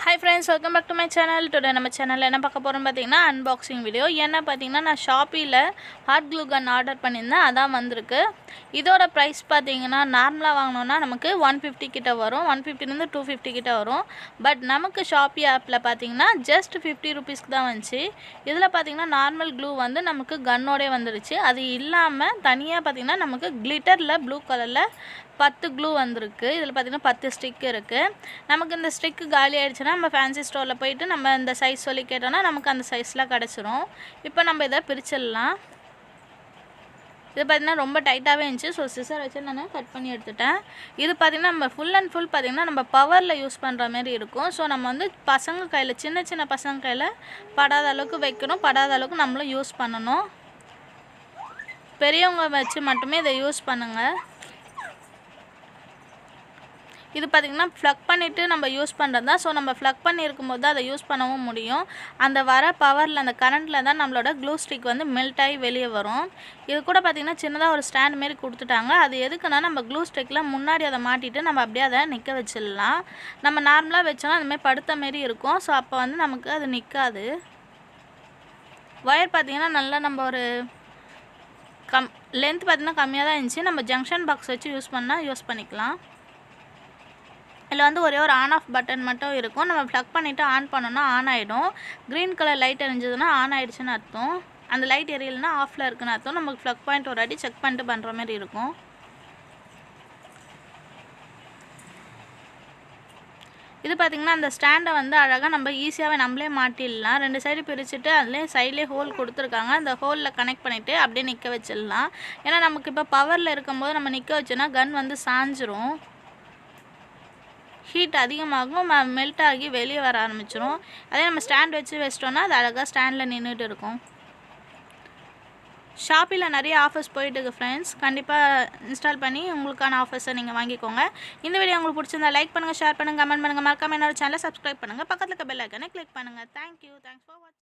Hi friends, welcome back to my channel. Today நம்ம சேனல்ல என்ன பார்க்க போறோம் பாத்தீங்கன்னா unboxing video. என்ன பாத்தீங்கன்னா நான் ஷாப்பீல hot glue gun ஆர்டர் பண்ணிருந்தேன். அதான் வந்திருக்கு. இதோட பிரைஸ் பாத்தீங்கன்னா நார்மலா வாங்குனோம்னா நமக்கு 150 கிட்ட வரும். 150 ல இருந்து 250 கிட்ட வரும். பட் நமக்கு ஷாப்பீ ஆப்ல பாத்தீங்கன்னா just 50 ரூபீஸ்க்கு தான் வந்துச்சு. இதுல பாத்தீங்கன்னா நார்மல் glue வந்து நமக்கு கன்னோடே வந்துருச்சு. அது இல்லாம தனியா பாத்தீங்கன்னா நமக்கு கிளிட்டர்ல ப்ளூ கலர்ல 10 glue வந்திருக்கு. இதில் பார்த்தீங்கன்னா 10 ஸ்டிக் இருக்குது. நமக்கு இந்த ஸ்டிக்கு காலி ஆகிடுச்சுன்னா நம்ம ஃபேன்சி ஸ்டோரில் போயிட்டு நம்ம இந்த சைஸ் சொல்லி கேட்டோம்னா நமக்கு அந்த சைஸ்லாம் கிடச்சிரும். இப்போ நம்ம இதை பிரிச்சிடலாம். இது பார்த்திங்கன்னா ரொம்ப டைட்டாகவே இருந்துச்சு. ஸோ சிசர் வச்சு நான் கட் பண்ணி எடுத்துட்டேன். இது பார்த்திங்கன்னா நம்ம ஃபுல் அண்ட் ஃபுல் பார்த்திங்கன்னா நம்ம பவரில் யூஸ் பண்ணுற மாதிரி இருக்கும். ஸோ நம்ம வந்து பசங்க கையில் சின்ன சின்ன பசங்க கையில் படாத அளவுக்கு வைக்கணும், படாத அளவுக்கு நம்மளும் யூஸ் பண்ணணும். பெரியவங்க வச்சு மட்டுமே இதை யூஸ் பண்ணுங்கள். இது பார்த்திங்கன்னா ஃப்ளக் பண்ணிவிட்டு நம்ம யூஸ் பண்ணுறது தான். ஸோ நம்ம ஃப்ளக் பண்ணியிருக்கும் போது அதை யூஸ் பண்ணவும் முடியும். அந்த வர பவரில் அந்த கரண்ட்டில் தான் நம்மளோட க்ளூ ஸ்டிக் வந்து மெல்ட் ஆகி வெளியே வரும். இது கூட பார்த்திங்கன்னா சின்னதாக ஒரு ஸ்டாண்ட் மாரி கொடுத்துட்டாங்க. அது எதுக்குன்னா நம்ம க்ளூ ஸ்டிக்கில் முன்னாடி அதை மாட்டிட்டு நம்ம அப்படியே அதை நிற்க வச்சிடலாம். நம்ம நார்மலாக வச்சோன்னா அதுமாதிரி படுத்த மாரி இருக்கும். ஸோ அப்போ வந்து நமக்கு அது நிற்காது. ஒயர் பார்த்திங்கன்னா நல்லா நம்ம ஒரு லென்த் பார்த்திங்கன்னா கம்மியாக தான் இருந்துச்சு. நம்ம ஜங்ஷன் பாக்ஸ் வச்சு யூஸ் பண்ணிக்கலாம். இதில் வந்து ஒரே ஒரு ஆன் ஆஃப் பட்டன் மட்டும் இருக்கும். நம்ம ப்ளக் பண்ணிவிட்டு ஆன் பண்ணோன்னா ஆன் ஆகிடும். க்ரீன் கலர் லைட் எரிஞ்சதுன்னா ஆன் ஆகிடுச்சுன்னு அர்த்தம். அந்த லைட் எரியலைன்னா ஆஃபில் இருக்குன்னு அர்த்தம். நமக்கு ப்ளக் பாயிண்ட் ஒரு வாட்டி செக் பண்ணிட்டு பண்ணுற மாதிரி இருக்கும். இது பார்த்திங்கன்னா அந்த ஸ்டாண்டை வந்து அழகாக நம்ம ஈஸியாகவே நம்மளே மாட்டிடலாம். 2 சைடு பிரிச்சுட்டு அதுலேயே சைட்லேயே ஹோல் கொடுத்துருக்காங்க. அந்த ஹோலில் கனெக்ட் பண்ணிவிட்டு அப்படியே நிற்க வச்சிடலாம். ஏன்னா நமக்கு இப்போ பவரில் இருக்கும்போது நம்ம நிற்க வச்சோன்னா கன் வந்து சாஞ்சிரும். ஹீட் அதிகமாகும், மெல்ட் ஆகி வெளியே வர ஆரம்பிச்சிடும். அதே நம்ம ஸ்டாண்ட் வச்சிட்டோன்னா அது அழகாக ஸ்டாண்டில் நின்றுட்டு இருக்கும். ஷாப்பில் நிறைய ஆஃபர்ஸ் போயிட்டுருக்கு ஃப்ரெண்ட்ஸ். கண்டிப்பாக இன்ஸ்டால் பண்ணி உங்களுக்கான ஆஃபர்ஸை நீங்கள் வாங்கிக்கோங்க. இந்த வீடியோ உங்களுக்கு பிடிச்சிருந்தா லைக் பண்ணுங்கள், ஷேர் பண்ணுங்கள், கமெண்ட் பண்ணுங்கள். மறக்காம என்னோட சேனலை சப்ஸ்கிரைப் பண்ணுங்கள். பக்கத்தில் இருக்க பெல் ஐக்கானை கிளிக் பண்ணுங்கள். தேங்க்யூ. தேங்க்ஸ் ஃபார் வாட்சிங்.